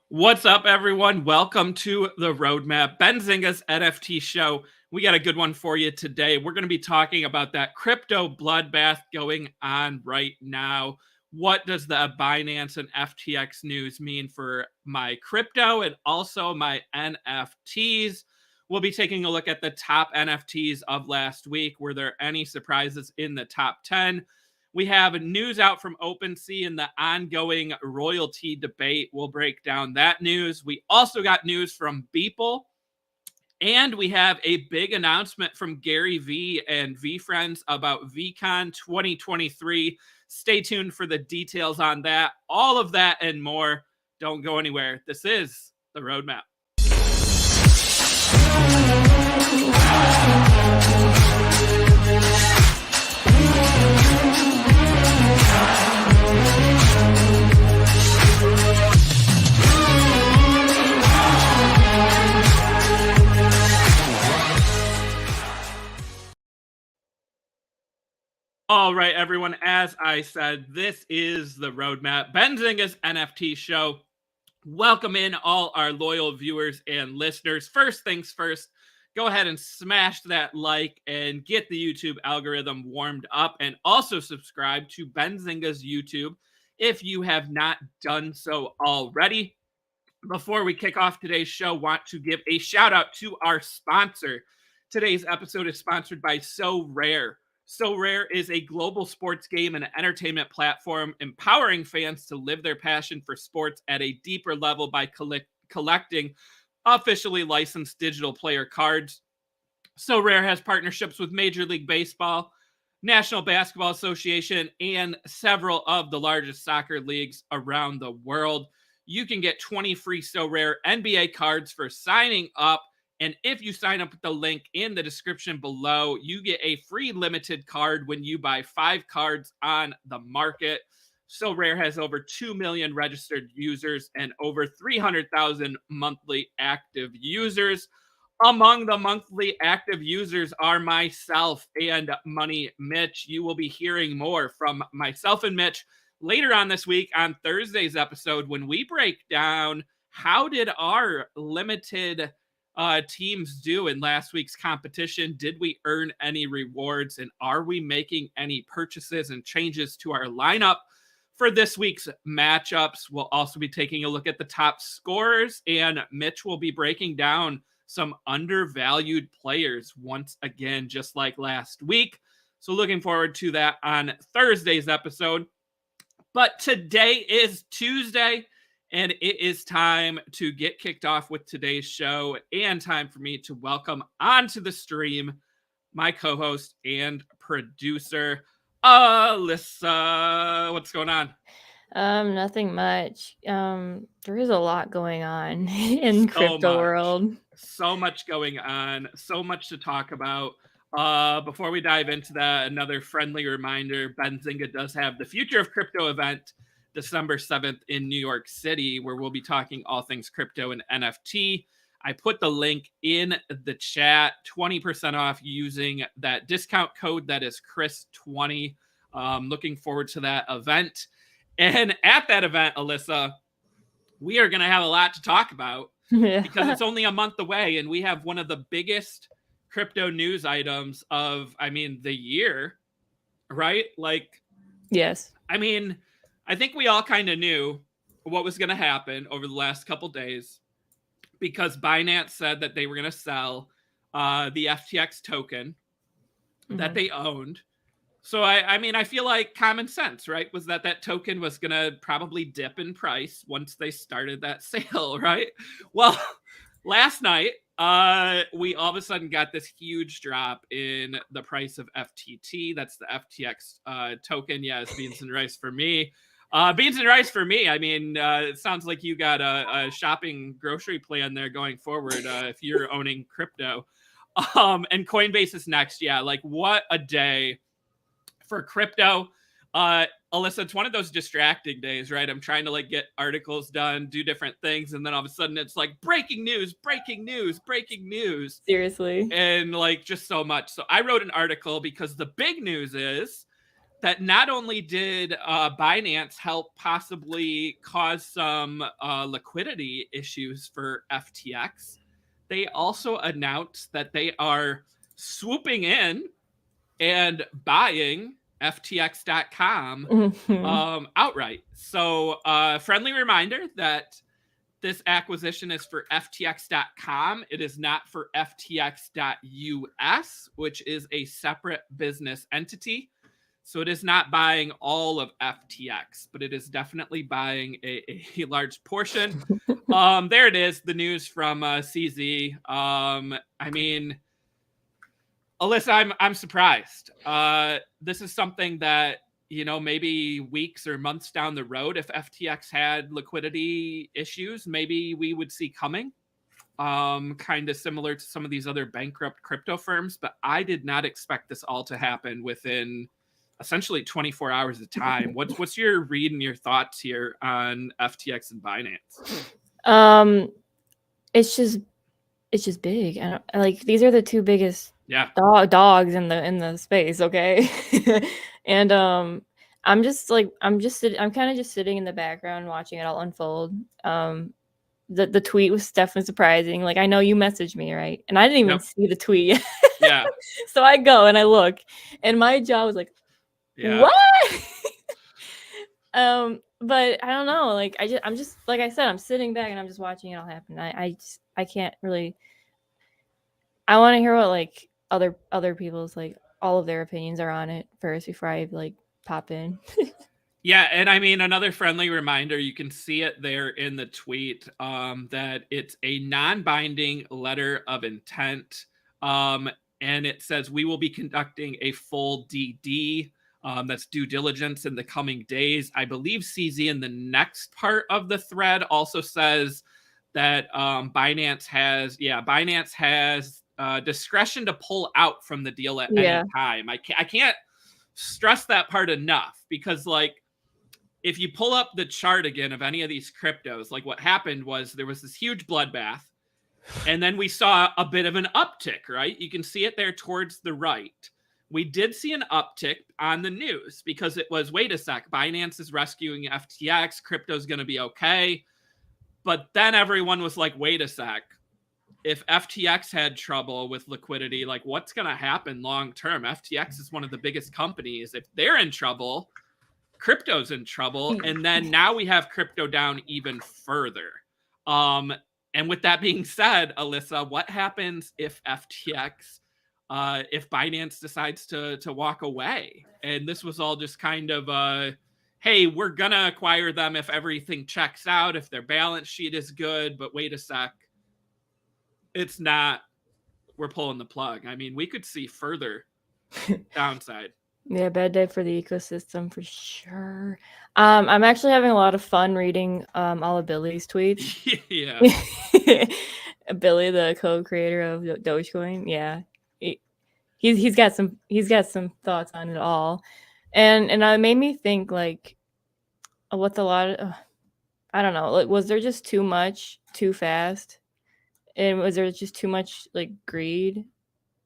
What's up, everyone? Welcome to the Roadmap, Benzinga's NFT show. We got a good one for you today. We're going to be talking about that crypto bloodbath going on right now. What does the Binance and FTX news mean for my crypto and also my NFTs? We'll be taking a look at the top NFTs of last week. Were there any surprises in the top 10? We have news out from OpenSea and the ongoing royalty debate. We'll break down that news. We also got news from Beeple, and we have a big announcement from Gary Vee and VeeFriends about VeeCon 2023. Stay tuned for the details on that. All of that and more. Don't go anywhere. This is the Roadmap. All right, everyone. As I said, this is the Roadmap, Benzinga's NFT show. Welcome in all our loyal viewers and listeners. First things first, go ahead and smash that like and get the YouTube algorithm warmed up, and also subscribe to Benzinga's YouTube if you have not done so already. Before we kick off today's show, want to give a shout out to our sponsor. Today's episode is sponsored by So Rare. So Rare is a global sports game and entertainment platform empowering fans to live their passion for sports at a deeper level by collecting officially licensed digital player cards. So Rare has partnerships with Major League Baseball, National Basketball Association, and several of the largest soccer leagues around the world. You can get 20 free So Rare NBA cards for signing up. And if you sign up with the link in the description below, you get a free limited card when you buy 5 cards on the market. So Rare has over 2 million registered users and over 300,000 monthly active users. Among the monthly active users are myself and Money Mitch. You will be hearing more from myself and Mitch later on this week on Thursday's episode when we break down how did our limited teams do in last week's competition. Did we earn any rewards, and are we making any purchases and changes to our lineup for this week's matchups? We'll also be taking a look at the top scorers, and Mitch will be breaking down some undervalued players once again, just like last week. So looking forward to that on Thursday's episode. But today is Tuesday, and it is time to get kicked off with today's show, and time for me to welcome onto the stream my co-host and producer, Alyssa. What's going on? Nothing much. There is a lot going on in crypto world. So much going on, so much to talk about. Before we dive into that, another friendly reminder, Benzinga does have the Future of Crypto event December 7th in New York City, where we'll be talking all things crypto and NFT. I put the link in the chat, 20% off using that discount code that is Chris20. Looking forward to that event. And at that event, Alyssa, we are going to have a lot to talk about because it's only a month away, and we have one of the biggest crypto news items of, the year, right? Yes. I think we all kind of knew what was going to happen over the last couple days because Binance said that they were going to sell the FTX token that they owned. So, I feel like common sense, right, was that token was going to probably dip in price once they started that sale, right? Well, last night, we all of a sudden got this huge drop in the price of FTT. That's the FTX token. Yeah, it's beans and rice for me. Beans and rice for me. It sounds like you got a shopping grocery plan there going forward if you're owning crypto. And Coinbase is next. Yeah, what a day for crypto. Alyssa, it's one of those distracting days, right? I'm trying to get articles done, do different things, and then all of a sudden it's breaking news. Seriously. And just so much. So I wrote an article because the big news is that not only did Binance help possibly cause some liquidity issues for FTX, they also announced that they are swooping in and buying FTX.com outright. So, friendly reminder that this acquisition is for FTX.com. It is not for FTX.us, which is a separate business entity. So it is not buying all of FTX, but it is definitely buying a large portion. There it is, the news from CZ. I mean, Alyssa, I'm surprised. This is something that, you know, maybe weeks or months down the road, if FTX had liquidity issues, maybe we would see coming. Kind of similar to some of these other bankrupt crypto firms, but I did not expect this all to happen within essentially 24 hours of time. What's your read and your thoughts here on FTX and Binance? It's just big. And like, these are the two biggest dogs in the space, okay? And I'm kind of just sitting in the background watching it all unfold. The tweet was definitely surprising. Like, I know you messaged me, right? And I didn't even see the tweet. Yeah. So I go and I look, and my jaw was like, what? But I don't know. Like, I'm just like I said, I'm sitting back and I'm just watching it all happen. I can't really. I want to hear what like other people's like all of their opinions are on it first before I like pop in. Yeah, and I mean, another friendly reminder, you can see it there in the tweet, that it's a non-binding letter of intent, and it says, we will be conducting a full DD, that's due diligence, in the coming days. I believe CZ in the next part of the thread also says that Binance has discretion to pull out from the deal at any time. I can't stress that part enough, because like, if you pull up the chart again of any of these cryptos, like what happened was there was this huge bloodbath, and then we saw a bit of an uptick, right? You can see it there towards the right. We did see an uptick on the news because it was, wait a sec, Binance is rescuing FTX, crypto's going to be okay. But then everyone was like, wait a sec, if FTX had trouble with liquidity, like what's going to happen long term? FTX is one of the biggest companies. If they're in trouble, crypto's in trouble. And then now we have crypto down even further. And with that being said, Alyssa, what happens if FTX, if Binance decides to walk away? And this was all just kind of, hey, we're going to acquire them if everything checks out, if their balance sheet is good, but wait a sec, it's not, we're pulling the plug. I mean, we could see further downside. Yeah, bad day for the ecosystem for sure. I'm actually having a lot of fun reading all of Billy's tweets. Yeah. Billy, the co-creator of Dogecoin. Yeah. He's got some thoughts on it all. And it made me think like what's a lot of I don't know, like was there just too much too fast? And was there just too much like greed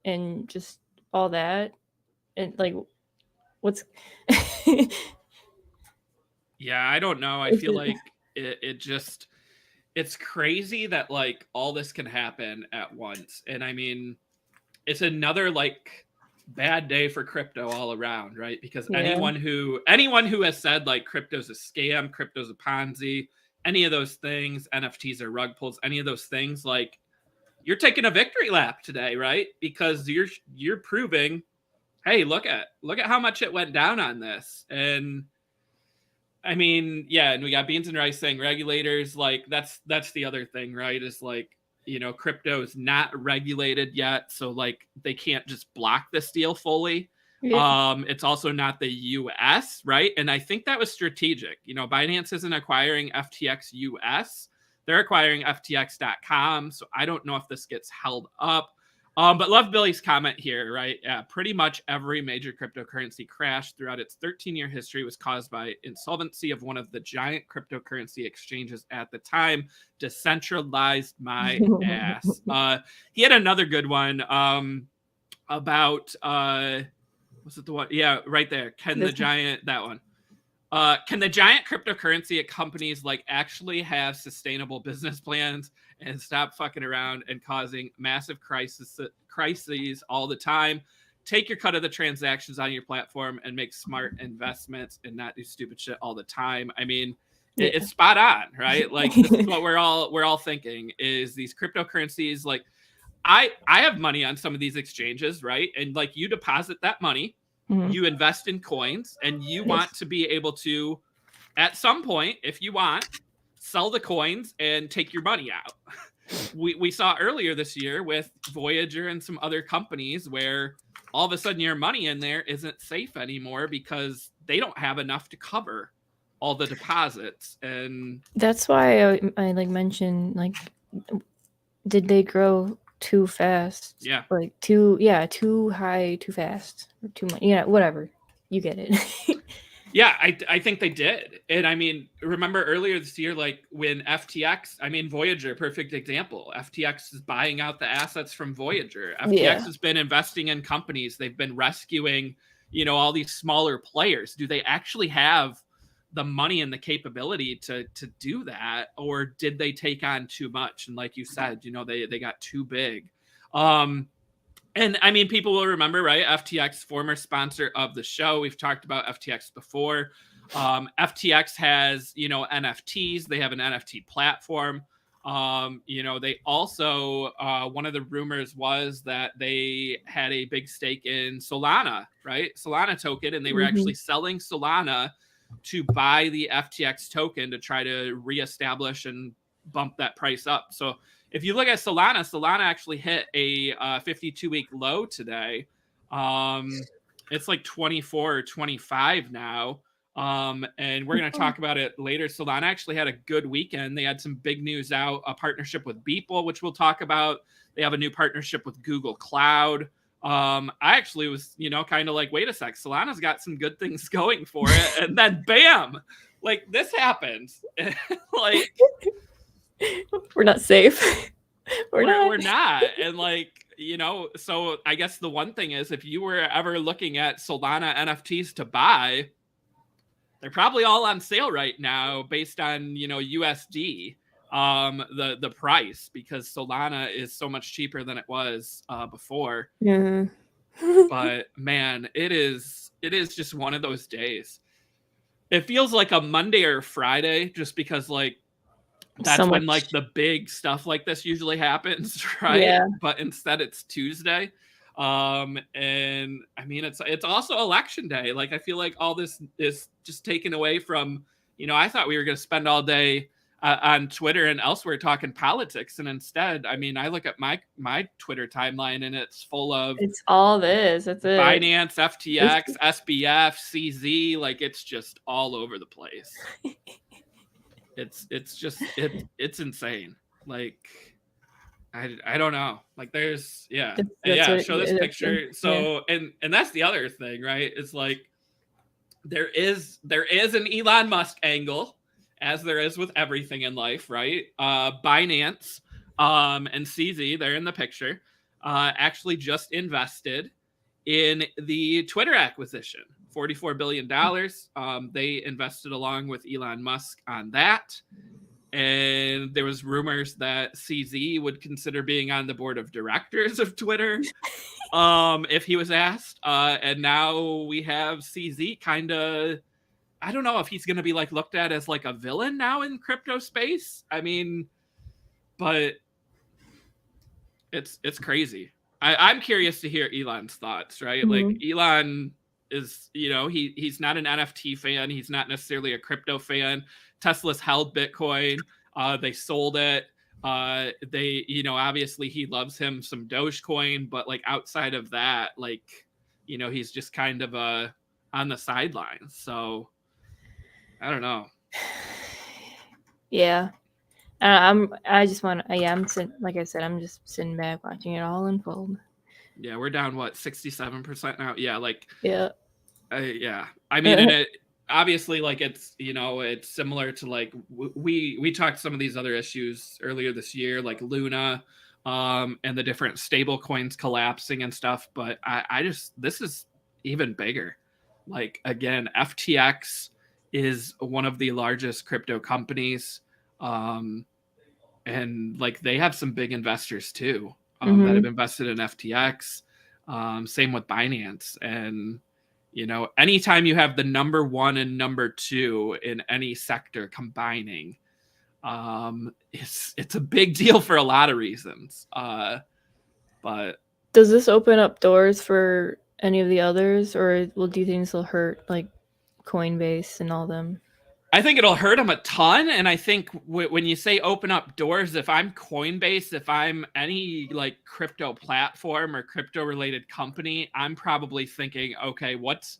and just all that? And like what's yeah, I don't know. I feel like it's crazy that like all this can happen at once. And I mean, it's another like bad day for crypto all around, right? Because anyone who has said like crypto's a scam, crypto's a Ponzi, any of those things, NFTs are rug pulls, any of those things, like you're taking a victory lap today, right? Because you're proving, hey, look at how much it went down on this. And I mean, yeah, and we got Beans and Rice saying regulators, like that's the other thing, right? Is like, you know, crypto is not regulated yet, so like they can't just block this deal fully. Yeah. It's also not the US, right? And I think that was strategic. You know, Binance isn't acquiring FTX US. They're acquiring FTX.com, so I don't know if this gets held up. But love Billy's comment here, right? Yeah, pretty much every major cryptocurrency crash throughout its 13-year history was caused by insolvency of one of the giant cryptocurrency exchanges at the time. Decentralized my ass. He had another good one about Was it the one? Yeah, right there. Can This the giant, that one. Can the giant cryptocurrency companies like actually have sustainable business plans and stop fucking around and causing massive crises all the time? Take your cut of the transactions on your platform and make smart investments and not do stupid shit all the time. I mean, Yeah. it's spot on, right? Like this is what we're all thinking is these cryptocurrencies. Like I have money on some of these exchanges, right? And like you deposit that money, Mhm. you invest in coins, and you want Yes. to be able to, at some point, if you want, sell the coins and take your money out. We saw earlier this year with Voyager and some other companies where all of a sudden your money in there isn't safe anymore because they don't have enough to cover all the deposits. And That's why I like mentioned like, did they grow too fast? yeah, Like too high, too fast, or too much? Yeah, whatever. You get it. yeah, I think they did. And I mean, remember earlier this year, like when FTX, I mean, Voyager, perfect example. FTX is buying out the assets from Voyager. FTX Yeah. has been investing in companies. They've been rescuing, all these smaller players. Do they actually have the money and the capability to do that? Or did they take on too much? And like you said, they got too big. And I mean, people will remember, right? FTX, former sponsor of the show. We've talked about FTX before. FTX has, NFTs. They have an NFT platform. They also, one of the rumors was that they had a big stake in Solana, right? Solana token, and they were actually selling Solana to buy the FTX token to try to reestablish and bump that price up. So if you look at Solana actually hit a 52-week low today. It's like 24 or 25 now. And we're going to talk about it later. Solana actually had a good weekend. They had some big news out, a partnership with Beeple, which we'll talk about. They have a new partnership with Google Cloud. I actually was, kind of like, wait a sec, Solana's got some good things going for it. And then bam, like this happens. Like, We're not safe. we're not. And like, so I guess the one thing is if you were ever looking at Solana NFTs to buy, they're probably all on sale right now based on, USD, the price, because Solana is so much cheaper than it was before. Yeah. But man, it is just one of those days. It feels like a Monday or Friday just because like that's So when much. like the big stuff like this usually happens, right? Yeah. But instead it's Tuesday. And I mean it's also election day. Like I feel like all this is just taken away from, I thought we were going to spend all day on Twitter and elsewhere talking politics, and instead, I mean, I look at my Twitter timeline and it's full of It's all this. That's it. Binance, FTX, SBF, CZ, like it's just all over the place. It's just it's insane. Like I don't know. Like there's show this picture. So and that's the other thing, right? It's like there is an Elon Musk angle, as there is with everything in life, right? Binance and CZ, they're in the picture, actually just invested in the Twitter acquisition, $44 billion. They invested along with Elon Musk on that. And there was rumors that CZ would consider being on the board of directors of Twitter if he was asked. And now we have CZ kind of, I don't know if he's going to be like looked at as like a villain now in crypto space. I mean, but it's crazy. I'm curious to hear Elon's thoughts, right? Mm-hmm. Like Elon is, he's not an NFT fan. He's not necessarily a crypto fan. Tesla's held Bitcoin. They sold it. They, obviously he loves him some Dogecoin, but like outside of that, like, he's just kind of on the sidelines. So I don't know. Yeah. I just want to, I'm sitting, like I said, I'm just sitting back watching it all unfold. Yeah, we're down, what, 67% now? Yeah, like, yeah. Yeah. I mean, and it obviously, like, it's, it's similar to, like, we talked some of these other issues earlier this year, like Luna, and the different stable coins collapsing and stuff. But I just, this is even bigger. Like, again, FTX is one of the largest crypto companies. And like they have some big investors too that have invested in FTX. Same with Binance. And, you know, anytime you have the number one and number two in any sector combining, it's a big deal for a lot of reasons. But does this open up doors for any of the others, or do you think this will hurt like Coinbase and all them? I think it'll hurt them a ton. And I think when you say open up doors, if I'm Coinbase, if I'm any like crypto platform or crypto related company, I'm probably thinking, okay, what's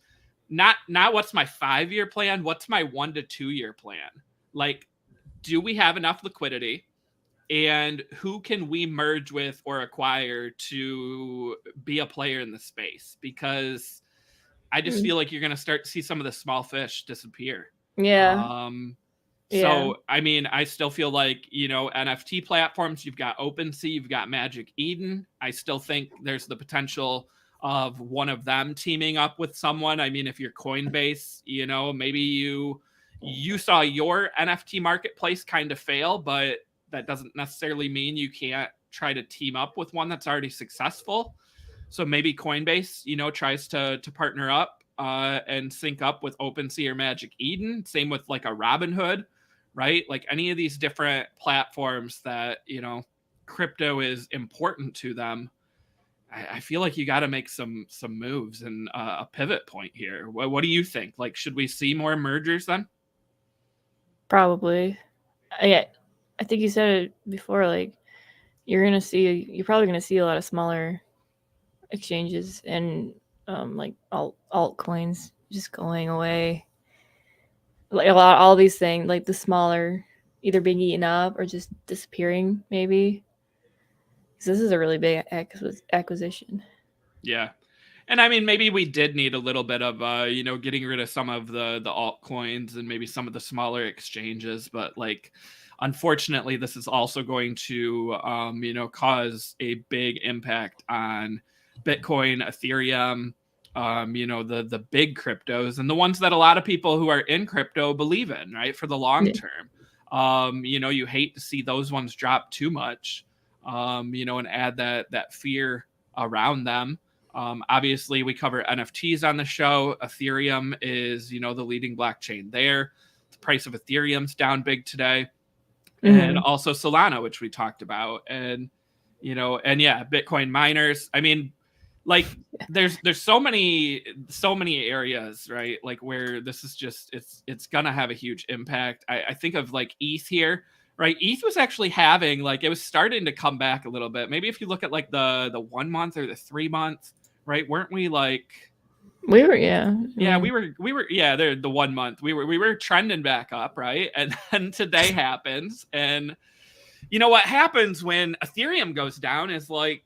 not what's my 5-year plan? What's my 1 to 2 year plan? Like, do we have enough liquidity? And who can we merge with or acquire to be a player in the space? Because I just feel like you're going to start to see some of the small fish disappear. Yeah. So, I mean, I still feel like, you know, NFT platforms, you've got OpenSea, you've got Magic Eden. I still think there's the potential of one of them teaming up with someone. I mean, if you're Coinbase, you know, maybe you saw your NFT marketplace kind of fail, but that doesn't necessarily mean you can't try to team up with one that's already successful. So maybe Coinbase, you know, tries to partner up and sync up with OpenSea or Magic Eden. Same with like a Robinhood, right? Like any of these different platforms that, you know, crypto is important to them. I feel like you got to make some moves and a pivot point here. What do you think? Like, should we see more mergers then? Probably. I think you said it before. Like, you're probably gonna see a lot of smaller exchanges and like altcoins just going away. Like all these things, like the smaller, either being eaten up or just disappearing, maybe. Because this is a really big acquisition. Yeah. And I mean, maybe we did need a little bit of, you know, getting rid of some of the altcoins and maybe some of the smaller exchanges. But like, unfortunately, this is also going to, you know, cause a big impact on Bitcoin, Ethereum, you know, the big cryptos and the ones that a lot of people who are in crypto believe in, right, for the long term. You know, you hate to see those ones drop too much, you know, and add that fear around them. Obviously, we cover NFTs on the show. Ethereum is, you know, the leading blockchain there. The price of Ethereum's down big today. And also Solana, which we talked about. And, you know, and yeah, Bitcoin miners. I mean, like there's so many areas, right? Like where this is just, it's going to have a huge impact. I think of like ETH here, right? ETH was actually having like, it was starting to come back a little bit. Maybe if you look at like the 1 month or the 3 month, right? Weren't we like, we were, they're the 1 month. We were trending back up, right? And then today happens. And you know what happens when Ethereum goes down is like,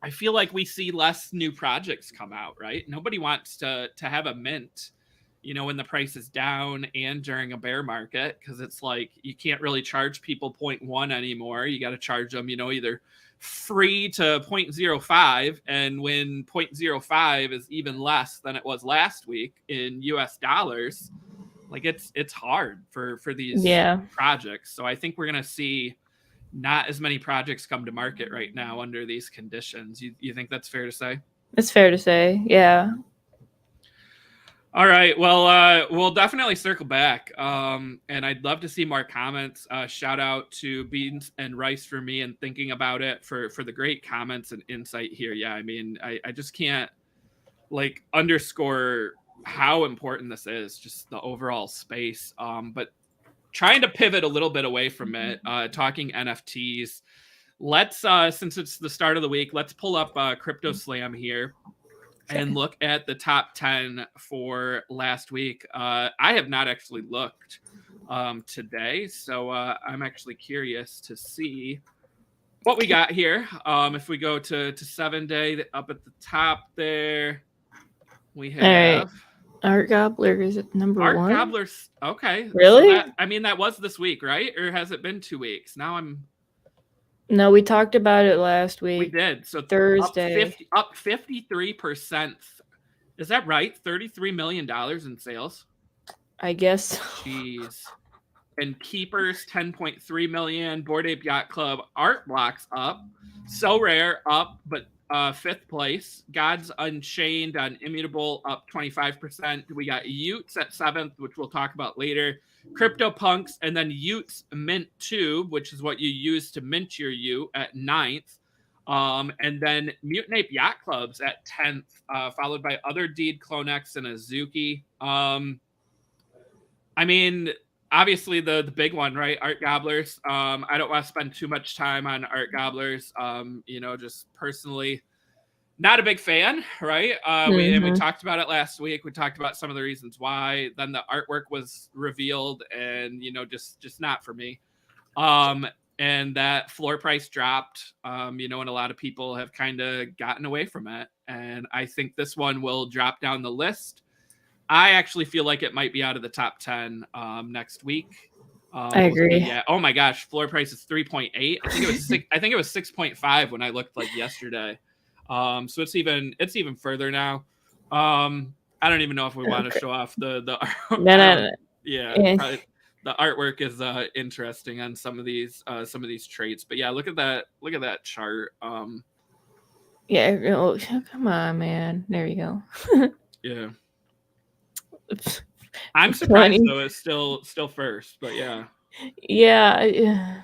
I feel like we see less new projects come out, right? Nobody wants to have a mint, you know, when the price is down and during a bear market, because it's like you can't really charge people 0.1 anymore. You got to charge them, you know, either free to 0.05, and when 0.05 is even less than it was last week in US dollars, like it's hard for these projects. So I think we're gonna see not as many projects come to market right now under these conditions. You think that's fair to say? It's fair to say, yeah. All right. Well, we'll definitely circle back. And I'd love to see more comments. Shout out to Beans and Rice for me and thinking about it for the great comments and insight here. Yeah, I mean, I just can't like underscore how important this is, just the overall space. But trying to pivot a little bit away from it, talking NFTs. Let's, since it's the start of the week, let's pull up Crypto Slam here and look at the top 10 for last week. I have not actually looked today, so I'm actually curious to see what we got here. If we go to 7 day, up at the top there, we have... All right. Art Gobbler is it number Art 1? Gobbler's okay. Really? So that was this week, right? Or has it been 2 weeks? Now I'm... No, we talked about it last week. We did. So Thursday. Up 53% Is that right? $33 million in sales. I guess. Jeez. And Keepers, 10.3 million. Bored Ape Yacht Club Art Blocks up. So Rare up, but fifth place. Gods Unchained on Immutable up 25%. We got Utes at seventh, which we'll talk about later. CryptoPunks, and then Utes Mint Tube, which is what you use to mint your Ute, at ninth. And then Mutant Ape Yacht Clubs at 10th, followed by Other Deed, Clonex, and Azuki. I mean, obviously the big one, right? Art Gobblers. I don't want to spend too much time on Art Gobblers. Just personally, not a big fan, right? We talked about it last week. We talked about some of the reasons why. Then the artwork was revealed, and just not for me. And that floor price dropped. And a lot of people have kind of gotten away from it. And I think this one will drop down the list. I actually feel like it might be out of the top 10 next week. I agree. Yeah. Oh my gosh, floor price is 3.8. I think it was I think it was 6.5 when I looked like yesterday. So it's even further now. I don't even know if we want to show off the No. Yeah. The artwork is interesting on some of these traits. But yeah, look at that chart. Yeah. Come on, man. There you go. Yeah. I'm surprised though it's still first, but yeah. Yeah.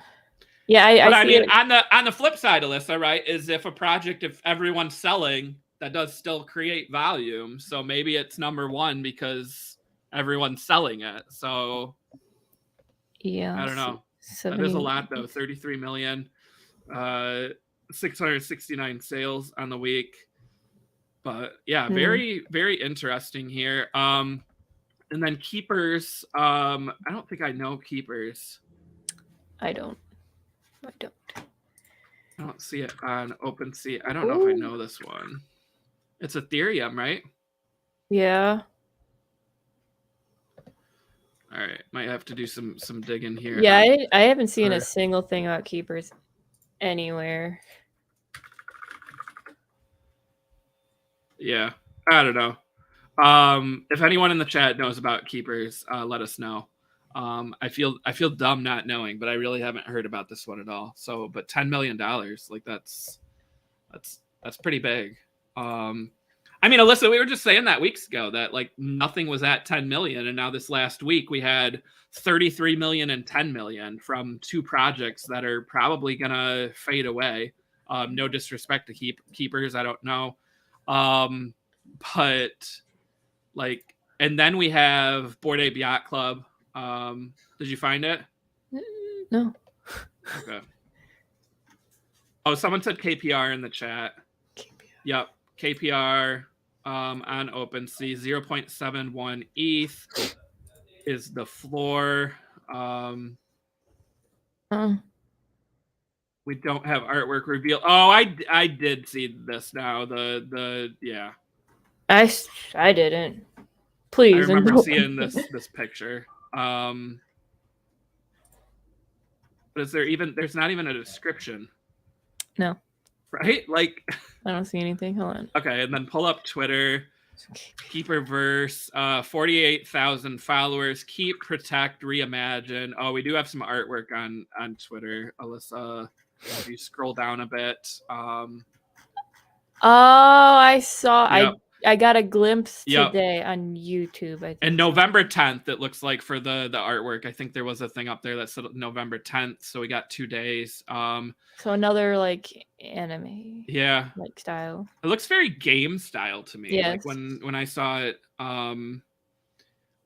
But I mean, it. on the flip side, Alyssa, right, is if everyone's selling, that does still create volume. So maybe it's number one because everyone's selling it. So yeah, I don't know. That is a lot though. 33 million, 669 sales on the week. But yeah, very, very interesting here. And then Keepers, I don't think I know Keepers. I don't see it on OpenSea. I don't know if I know this one. It's Ethereum, right? Yeah. All right, might have to do some digging here. Yeah, I haven't seen a single thing about Keepers anywhere. Yeah, I don't know. If anyone in the chat knows about Keepers, let us know. I feel dumb not knowing, but I really haven't heard about this one at all. So, but $10 million, like that's pretty big. I mean, Alyssa, we were just saying that weeks ago that like nothing was at 10 million, and now this last week we had 33 million and 10 million from two projects that are probably gonna fade away. No disrespect to Keepers, I don't know, but like, and then we have Bored Ape Yacht Club. Did you find it? No. Okay. Oh, someone said KPR in the chat. Yep, KPR on OpenSea, 0.71 ETH is the floor. We don't have artwork reveal. Oh, I did see this now. Yeah. I didn't. Please. I remember seeing this picture. But there's not even a description. No. Right? Like I don't see anything. Hold on. Okay, and then pull up Twitter. Keeperverse, 48,000 followers. Keep, protect, reimagine. Oh, we do have some artwork on Twitter, Alyssa. If you scroll down a bit. Oh, I saw. Yep. I got a glimpse today on YouTube. I think. And November 10th, it looks like, for the artwork. I think there was a thing up there that said November 10th, so we got 2 days. So another like anime. Yeah. Like style. It looks very game style to me. Yes. Like when I saw it. I'm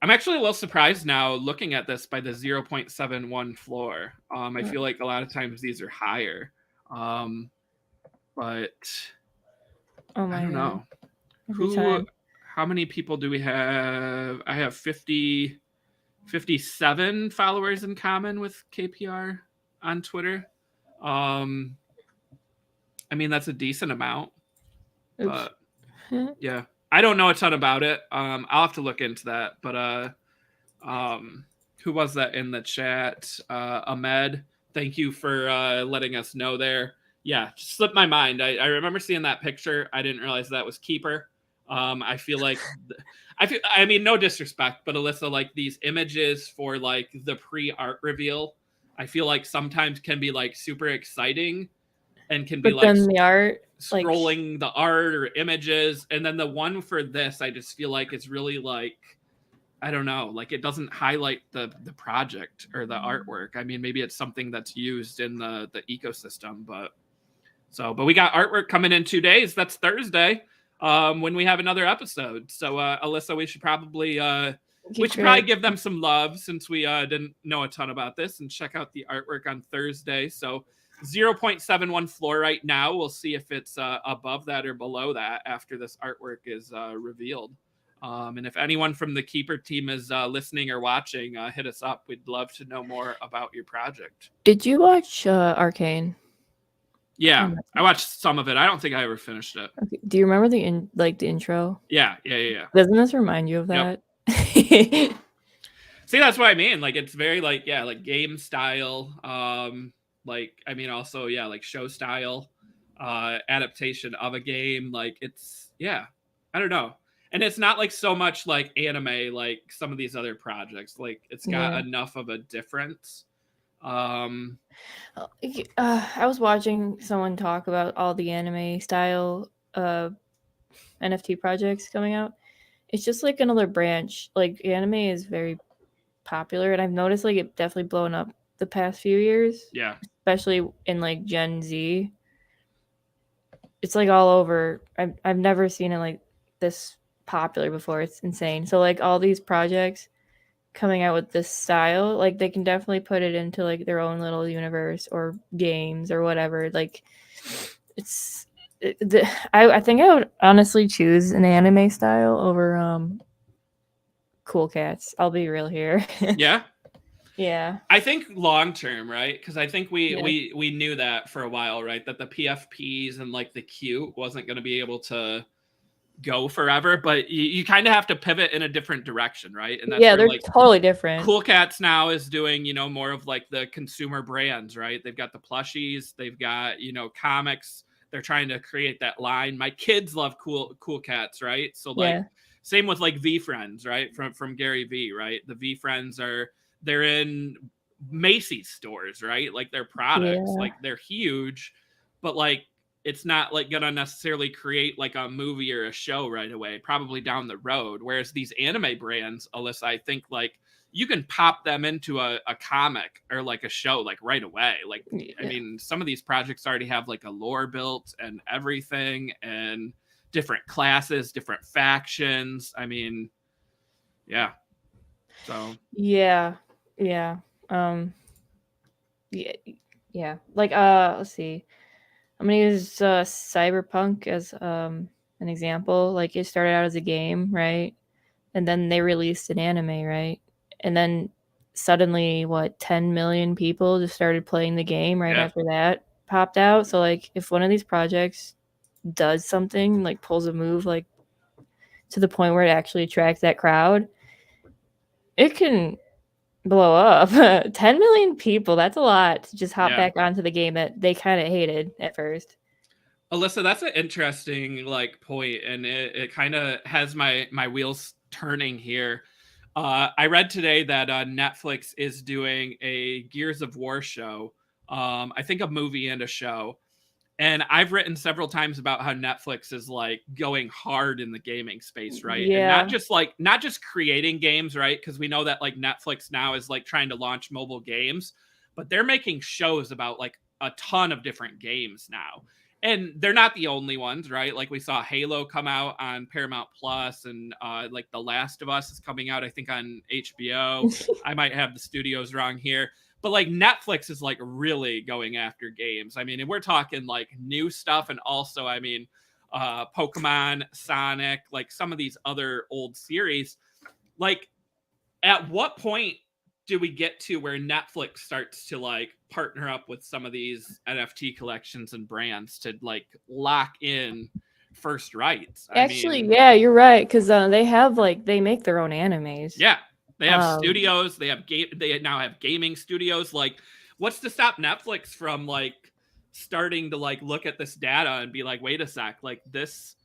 actually a little surprised now looking at this by the 0.71 floor. I feel like a lot of times these are higher. But oh my I don't know. How many people do we have? I have 57 followers in common with KPR on Twitter. I mean, that's a decent amount. Oops. But yeah, I don't know a ton about it. I'll have to look into that. But who was that in the chat? Ahmed, thank you for letting us know there. Yeah, just slipped my mind. I remember seeing that picture. I didn't realize that was Keeper. I feel like I mean, no disrespect, but Alyssa, like these images for like the pre-art reveal, I feel like sometimes can be like super exciting and can be But like then the art, like, scrolling the art or images, and then the one for this, I just feel like it's really like, I don't know, like it doesn't highlight the project or the artwork. I mean, maybe it's something that's used in the ecosystem, but we got artwork coming in 2 days. That's Thursday, when we have another episode. So Alyssa, we should probably give them some love, since we didn't know a ton about this, and check out the artwork on Thursday. So 0.71 floor right now. We'll see if it's above that or below that after this artwork is revealed. And if anyone from the Keeper team is listening or watching, hit us up. We'd love to know more about your project. Did you watch Arcane? Yeah, I watched some of it. I don't think I ever finished it. Okay. Do you remember the intro? Yeah. Doesn't this remind you of that? Yep. See, that's what I mean. Like, it's very like game style. Like, I mean, also like show style, adaptation of a game. Like, it's I don't know. And it's not like so much like anime like some of these other projects. Like, it's got enough of a difference. I was watching someone talk about all the anime style NFT projects coming out. It's just like another branch. Like, anime is very popular, and I've noticed like it definitely blown up the past few years. Yeah. Especially in like Gen Z. It's like all over. I've never seen it like this popular before. It's insane. So like all these projects coming out with this style, like they can definitely put it into like their own little universe or games or whatever. Like, I think I would honestly choose an anime style over Cool Cats. I'll be real here. Yeah. Yeah. I think long term, right? Because I think we knew that for a while, right? That the PFPs and like the Q wasn't going to be able to go forever, but you kind of have to pivot in a different direction, right? And that's they're like totally different. Cool Cats now is doing, more of like the consumer brands, right? They've got the plushies, they've got, comics. They're trying to create that line. My kids love Cool Cats, right? So like same with like V Friends, right? From Gary V, right? The V Friends they're in Macy's stores, right? Like their products, like they're huge, but like it's not like gonna necessarily create like a movie or a show right away, probably down the road. Whereas these anime brands, Alyssa, I think like you can pop them into a comic or like a show like right away. Like, I mean, some of these projects already have like a lore built and everything, and different classes, different factions. I mean, yeah. So yeah. Like let's see. I'm gonna use Cyberpunk as an example. Like, it started out as a game, right? And then they released an anime, right? And then suddenly 10 million people just started playing the game right after that popped out. So like, if one of these projects does something, like pulls a move like to the point where it actually attracts that crowd, it can blow up. 10 million people, that's a lot to just hop back onto the game that they kind of hated at first. Alyssa, that's an interesting like point, and it kind of has my wheels turning here. I read today that Netflix is doing a Gears of War show. I think a movie and a show. And I've written several times about how Netflix is like going hard in the gaming space, right? Yeah. And not just creating games, right? Because we know that like Netflix now is like trying to launch mobile games, but they're making shows about like a ton of different games now. And they're not the only ones, right? Like we saw Halo come out on Paramount Plus, and like The Last of Us is coming out, I think, on HBO. I might have the studios wrong here. But like Netflix is like really going after games. I mean, and we're talking like new stuff, and also, I mean, Pokemon, Sonic, like some of these other old series. Like, at what point do we get to where Netflix starts to like partner up with some of these NFT collections and brands to like lock in first rights? Actually, yeah, you're right, because they make their own animes. Yeah. They have studios. They now have gaming studios. Like, what's to stop Netflix from like starting to like look at this data and be like, wait a sec, like this,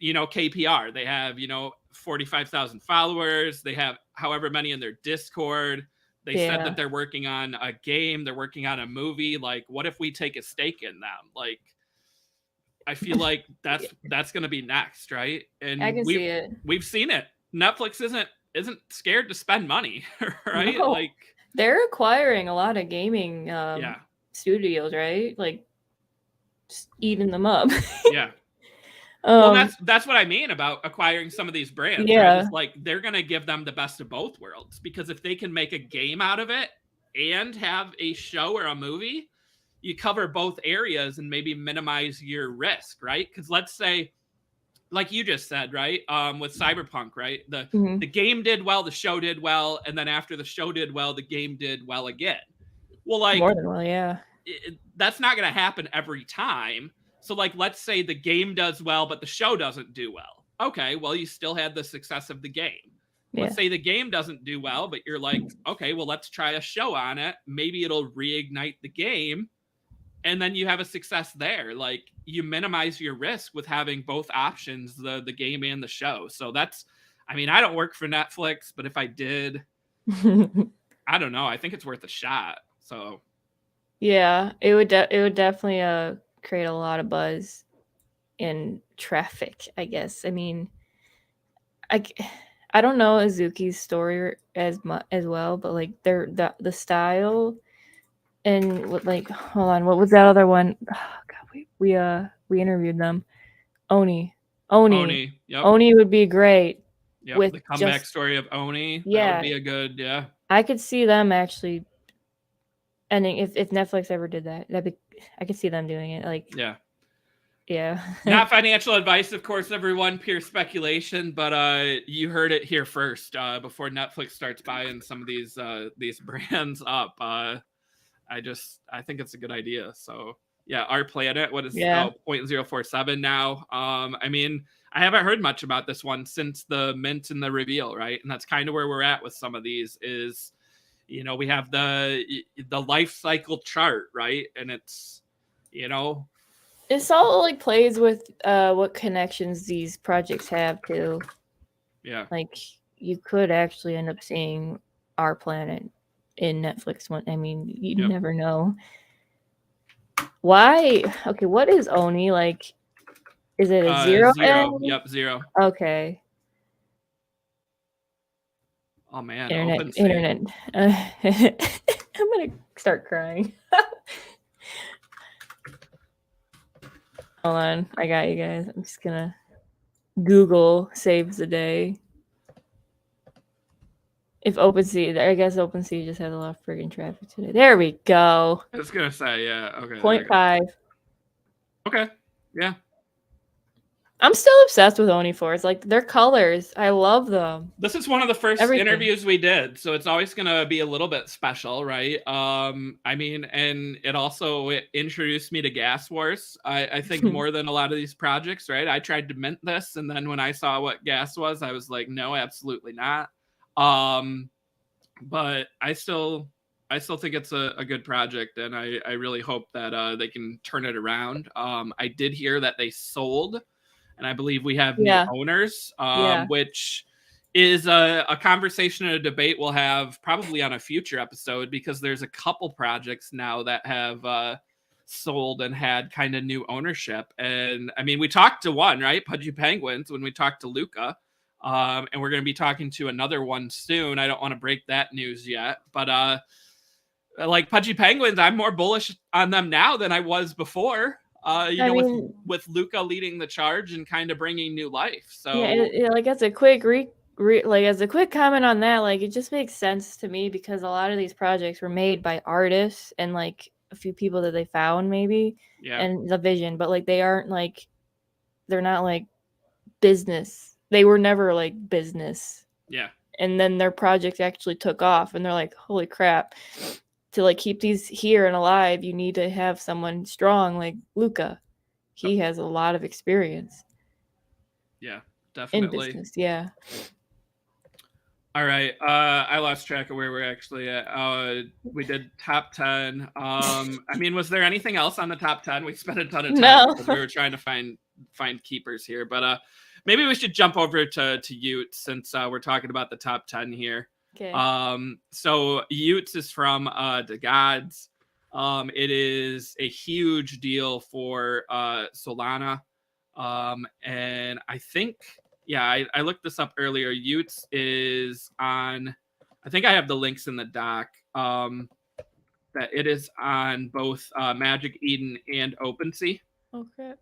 KPR. They have 45,000 followers. They have however many in their Discord. They said that they're working on a game. They're working on a movie. Like, what if we take a stake in them? Like, I feel like that's going to be next, right? And I can see it. We've seen it. Netflix isn't scared to spend money, right? No. Like, they're acquiring a lot of gaming studios, right? Like, just eating them up. Yeah. Well, that's what I mean about acquiring some of these brands. Yeah. Right? It's like they're going to give them the best of both worlds, because if they can make a game out of it and have a show or a movie, you cover both areas and maybe minimize your risk, right? Because let's say, like you just said, right, with Cyberpunk, right, the game did well, the show did well, and then after the show did well, the game did well again. Well, like, more than well, yeah. That's not going to happen every time. So, like, let's say the game does well, but the show doesn't do well. Okay, well, you still had the success of the game. Yeah. Let's say the game doesn't do well, but you're like, okay, well, let's try a show on it. Maybe it'll reignite the game, and then you have a success there. Like, you minimize your risk with having both options, the game and the show. So that's, I mean, I don't work for Netflix, but if I did, I don't know. I think it's worth a shot. So, yeah, it would definitely create a lot of buzz and traffic, I guess. I mean, I don't know Azuki's story as well, but like the style and what, like, hold on, what was that other one? Oh, God, we interviewed them. Oni. Yep. Oni would be great. Yep, with the comeback story of Oni. Yeah, that would be a good. Yeah, I could see them actually. And if Netflix ever did that, I could see them doing it. Like, yeah. Not financial advice, of course, everyone. Pure speculation, but you heard it here first. Before Netflix starts buying some of these brands up, I think it's a good idea. So yeah, Our Planet, what is 0.047 now? I mean, I haven't heard much about this one since the mint and the reveal, right? And that's kind of where we're at with some of these. Is we have the life cycle chart, right? And it's it's all like plays with what connections these projects have too. Yeah, like you could actually end up seeing Our Planet in Netflix one. I mean, you never know. Why? Okay, what is Oni like? Is it a zero? Yep, 0. Okay. Oh man, internet. I'm gonna start crying. Hold on, I got you guys. I'm just gonna Google saves the day. If OpenSea, I guess OpenSea just has a lot of friggin' traffic today. There we go. I was gonna say, yeah, okay. 0.5. Okay, yeah. I'm still obsessed with Oni Force. Like, their colors, I love them. This is one of the first interviews we did, so it's always going to be a little bit special, right? I mean, and it also introduced me to Gas Wars. I think more than a lot of these projects, right? I tried to mint this, and then when I saw what gas was, I was like, no, absolutely not. But I still think it's a good project, and I really hope that they can turn it around. I did hear that they sold. And I believe we have new owners, which is a conversation and a debate we'll have probably on a future episode, because there's a couple projects now that have sold and had kind of new ownership. And I mean, we talked to one, right? Pudgy Penguins, when we talked to Luca. And we're going to be talking to another one soon. I don't want to break that news yet. But like Pudgy Penguins, I'm more bullish on them now than I was before. With Luca leading the charge and kind of bringing new life. So like as a quick as a quick comment on that, like it just makes sense to me, because a lot of these projects were made by artists and like a few people that they found maybe and the vision, but like they're not like business. They were never like business. Yeah. And then their project actually took off, and they're like, holy crap. To like keep these here and alive, you need to have someone strong like Luca. He has a lot of experience. Yeah, definitely. In business, yeah. All right. I lost track of where we're actually at. We did top 10. I mean, was there anything else on the top 10? We spent a ton of time because we were trying to find keepers here. But maybe we should jump over to Utes since we're talking about the top 10 here. Okay. So Utes is from the gods. It is a huge deal for Solana. And I think, yeah, I looked this up earlier. Utes is on, I think I have the links in the doc, that it is on both Magic Eden and OpenSea. Okay.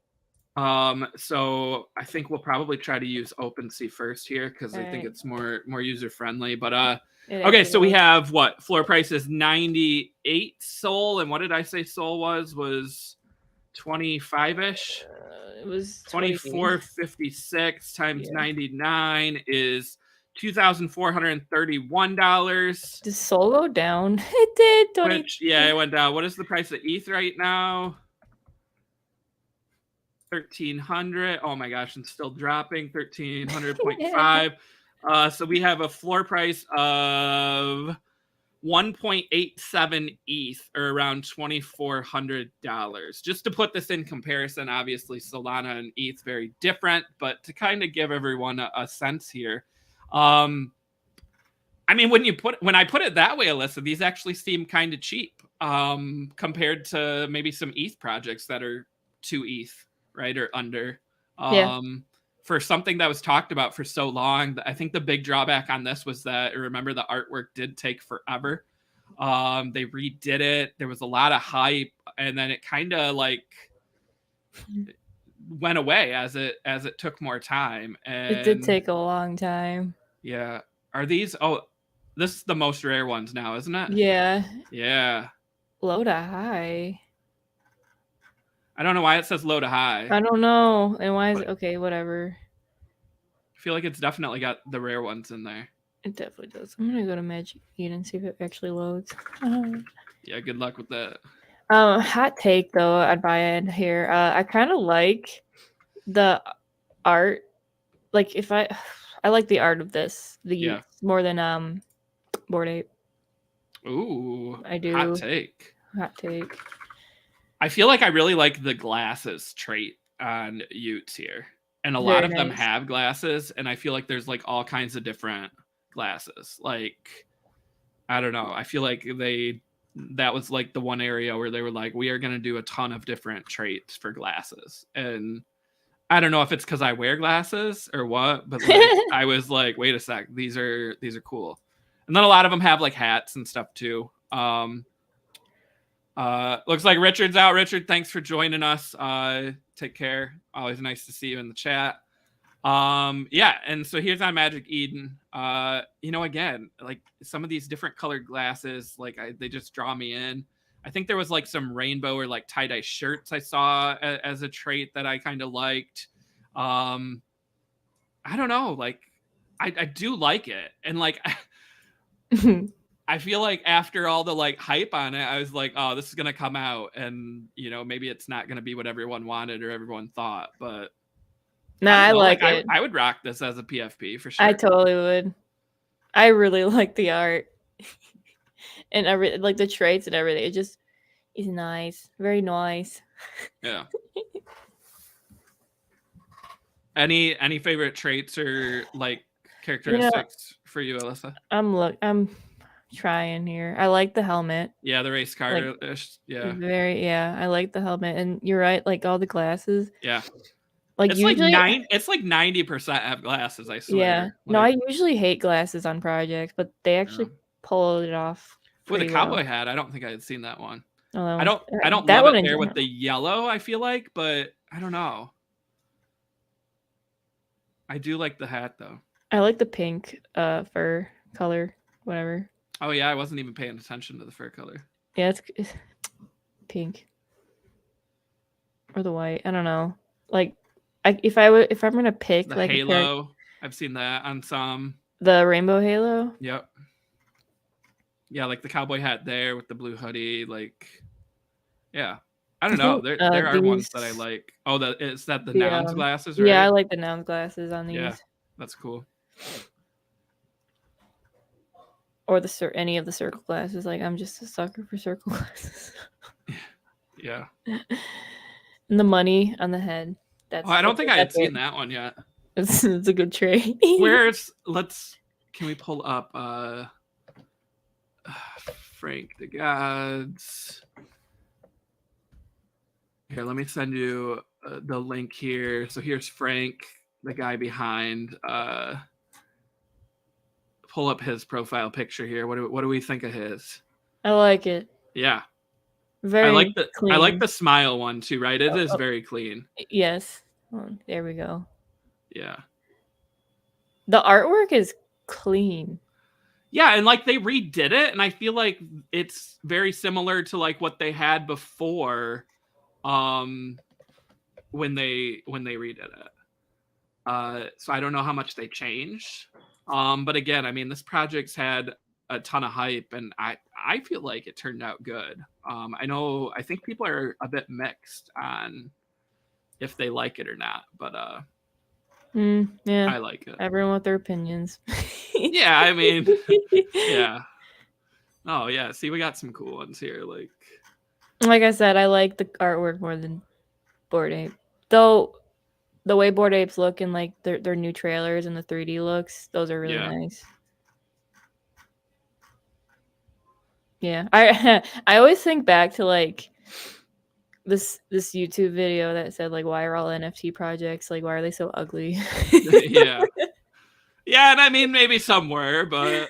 So I think we'll probably try to use OpenSea first here because I think it's more user friendly. But okay, so we have what floor price is 98 Sol, and what did I say Sol was 25-ish? It was 24.56 times 99 is $2,431. Did Sol go down? It did. Which, yeah, it went down. What is the price of ETH right now? 1,300. Oh my gosh, and still dropping. 1,300.5. So we have a floor price of 1.87 ETH, or around $2,400. Just to put this in comparison, obviously Solana and ETH very different, but to kind of give everyone a sense here. I mean, when I put it that way, Alyssa, these actually seem kind of cheap compared to maybe some ETH projects that are 2 ETH, right, or under. For something that was talked about for so long. I think the big drawback on this was that, remember, the artwork did take forever. They redid it. There was a lot of hype, and then it kind of like went away as it took more time. And it did take a long time. Yeah. Are these? Oh, this is the most rare ones now, isn't it? Yeah. Yeah. Low to high. I don't know why it says low to high. I don't know. And why is it? Okay, whatever. I feel like it's definitely got the rare ones in there. It definitely does. I'm going to go to Magic Eden and see if it actually loads. Yeah, good luck with that. Hot take, though, I'd buy in here. I kind of like the art. Like, if I like the art of this, the Utes, more than Bored Ape. Ooh, I do. Hot take. Hot take. I feel like I really like the glasses trait on Utes here. And a lot of them have glasses, and I feel like there's like all kinds of different glasses. Like, I don't know. I feel like that was like the one area where they were like, we are going to do a ton of different traits for glasses. And I don't know if it's because I wear glasses or what, but like, I was like, wait a sec, these are cool. And then a lot of them have like hats and stuff too. Looks like Richard's out. Richard, thanks for joining us. Take care. Always nice to see you in the chat. Yeah, and so here's on Magic Eden. Again, like some of these different colored glasses, like they just draw me in. I think there was like some rainbow or like tie-dye shirts I saw as a trait that I kind of liked. I don't know, like I do like it. And like I feel like after all the like hype on it, I was like, oh, this is gonna come out, and maybe it's not gonna be what everyone wanted or everyone thought, but I like it. I would rock this as a PFP for sure. I totally would. I really like the art and like the traits and everything. It just is nice, very nice. Yeah. Any favorite traits or like characteristics for you, Alyssa? I'm trying here. I like the helmet. Yeah, the race car. Like, yeah. I like the helmet, and you're right. Like all the glasses. Yeah. Like it's usually, it's like 90% have glasses. I swear. Yeah. Like, no, I usually hate glasses on projects, but they actually pulled it off. With a cowboy hat, I don't think I had seen that one. Oh, I don't love it there with the yellow. I feel like, but I don't know. I do like the hat though. I like the pink fur color, whatever. Oh yeah, I wasn't even paying attention to the fur color. Yeah, it's pink or the white. I don't know. Like, if I'm gonna pick the like halo, I've seen that on some. The rainbow halo. Yep. Yeah, like the cowboy hat there with the blue hoodie. Like, yeah. I don't know. There are ones that I like. Oh, is that the Nouns glasses, right? Yeah, I like the Nouns glasses on these. Yeah, that's cool. Or any of the circle glasses. Like, I'm just a sucker for circle glasses. Yeah. And the money on the head. I don't think I had seen that one yet. It's a good trade. Can we pull up Frank the Gods? Here, let me send you the link here. So here's Frank, the guy behind. Pull up his profile picture here. What do we think of his? I like it. Yeah. Very clean. I like the smile one too, right? It is very clean. Yes. Oh, there we go. Yeah. The artwork is clean. Yeah, and like they redid it, and I feel like it's very similar to like what they had before, when they redid it. So I don't know how much they changed. But again, I mean, this project's had a ton of hype, and I feel like it turned out good. I think people are a bit mixed on if they like it or not, but yeah, I like it. Everyone with their opinions. Yeah, I mean, yeah. Oh yeah, see, we got some cool ones here. Like I said, I like the artwork more than Bored Ape, though. The way Bored Apes look in like their new trailers and the 3D looks, those are really nice. Yeah, I always think back to like this YouTube video that said like, why are all NFT projects like, why are they so ugly? Yeah, and I mean maybe somewhere, but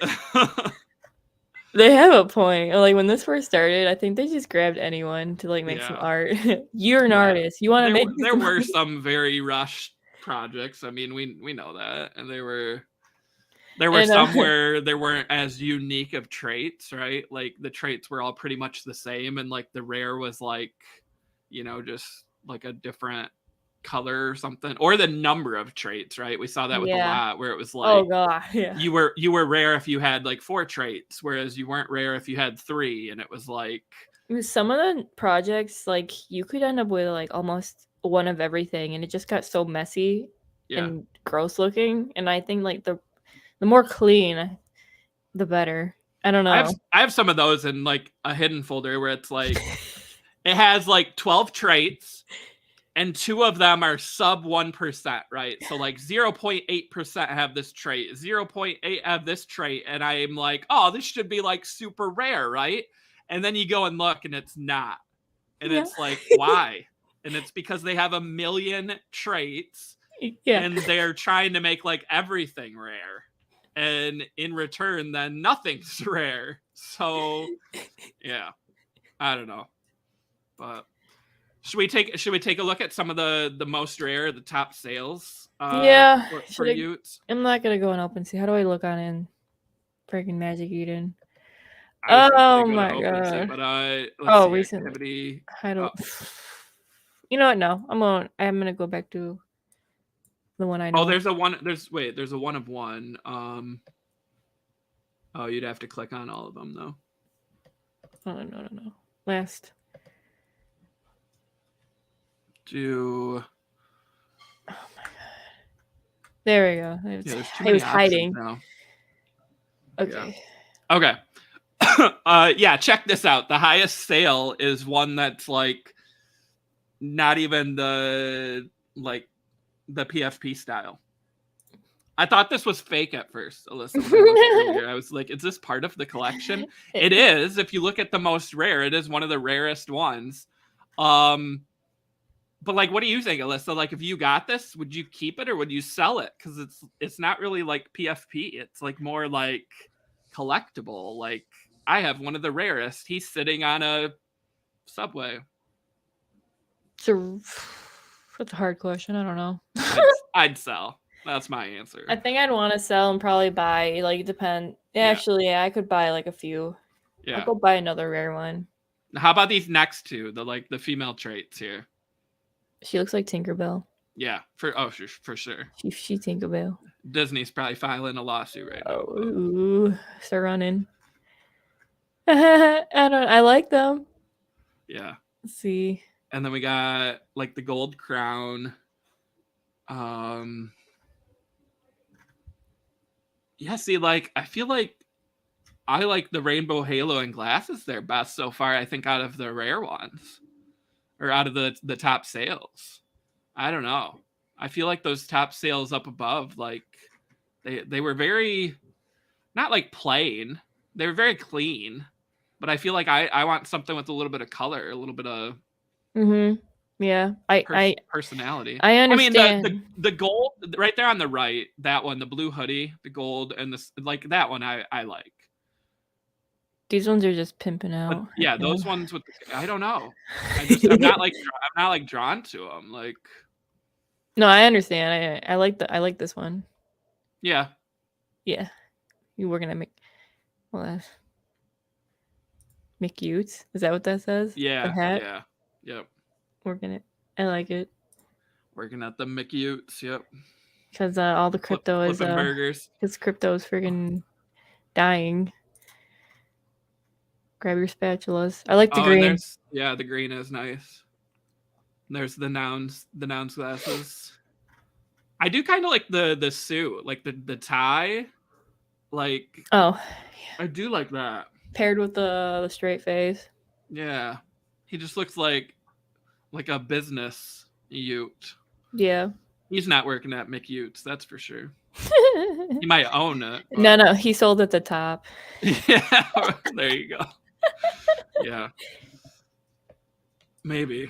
they have a point. Like when this first started, I think they just grabbed anyone to like make some art. You're an artist. You want to make? There were some very rushed projects. I mean, we know that, and there were some where there weren't as unique of traits, right? Like the traits were all pretty much the same, and like the rare was like, just like a different color or something, or the number of traits, right? We saw that with a lot where it was like, oh god, yeah, you were rare if you had like 4 traits, whereas you weren't rare if you had 3, and it was like some of the projects like you could end up with like almost one of everything, and it just got so messy and gross looking. And I think like the more clean, the better. I don't know. I have some of those in like a hidden folder where it's like it has like 12 traits, and 2 of them are sub 1%, right? So like 0.8% have this trait, 0.8 have this trait, and I'm like, oh, this should be like super rare, right? And then you go and look, and it's not. And it's like, why? And it's because they have a million traits, and they're trying to make like everything rare. And in return, then nothing's rare. So, yeah, I don't know. But should we take a look at some of the most rare, the top sales? For Utes? I'm not gonna go and open see. How do I look on in freaking Magic Eden? Oh my god! But recently. Activity. I don't. You know what? No, I'm gonna go back to the one I know. Oh, there's a one. There's a one of one. Oh, you'd have to click on all of them though. Oh no. Last. Oh my god. There we go. It was hiding. Now. Okay. Yeah. Okay. Yeah, check this out. The highest sale is one that's like not even the PFP style. I thought this was fake at first, Alyssa. I was like, is this part of the collection? It is. If you look at the most rare, it is one of the rarest ones. But like, what do you think, Alyssa? Like, if you got this, would you keep it or would you sell it? Because it's not really like PFP. It's like more like collectible. Like, I have one of the rarest. He's sitting on a subway. That's a hard question. I don't know. I'd sell. That's my answer. I think I'd want to sell and probably buy. Like, depend. Actually, yeah, I could buy like a few. Yeah. I'll go buy another rare one. How about these next two? The female traits here. She looks like Tinkerbell. Yeah, for sure. She Tinkerbell. Disney's probably filing a lawsuit right now. Ooh, start running. I like them. Yeah. Let's see. And then we got like the gold crown. Yeah, see, like I feel like I like the rainbow halo and glasses there best so far, I think, out of the rare ones. Or out of the top sales. I don't know. I feel like those top sales up above, like they were very, not like plain. They were very clean, but I feel like I want something with a little bit of color, a little bit of Yeah, I personality. I I mean, understand. the gold right there on the right, that one, the blue hoodie, the gold, and this, like, that one I like. These ones are just pimping But out. yeah, right now. those ones with I don't know. I'm not like drawn to them. Like, No, I understand. I like this one. yeah, Yeah, you working at Utes? Is that what that says? The yeah, hat. yeah, yep. Working it. I like it Working at the Utes, yep. because all the crypto is Flipping burgers. because crypto is friggin' dying. Grab your spatulas. I like the And green. the green is nice. There's the nouns glasses. I do kind of like the suit, like the tie. Like, Oh, I do like that. paired with the straight face. Yeah, he just looks like a business Ute. Yeah. He's not working at Utes, that's for sure. He might own it. But... No, he sold at the top. Yeah, there you go. Yeah, maybe.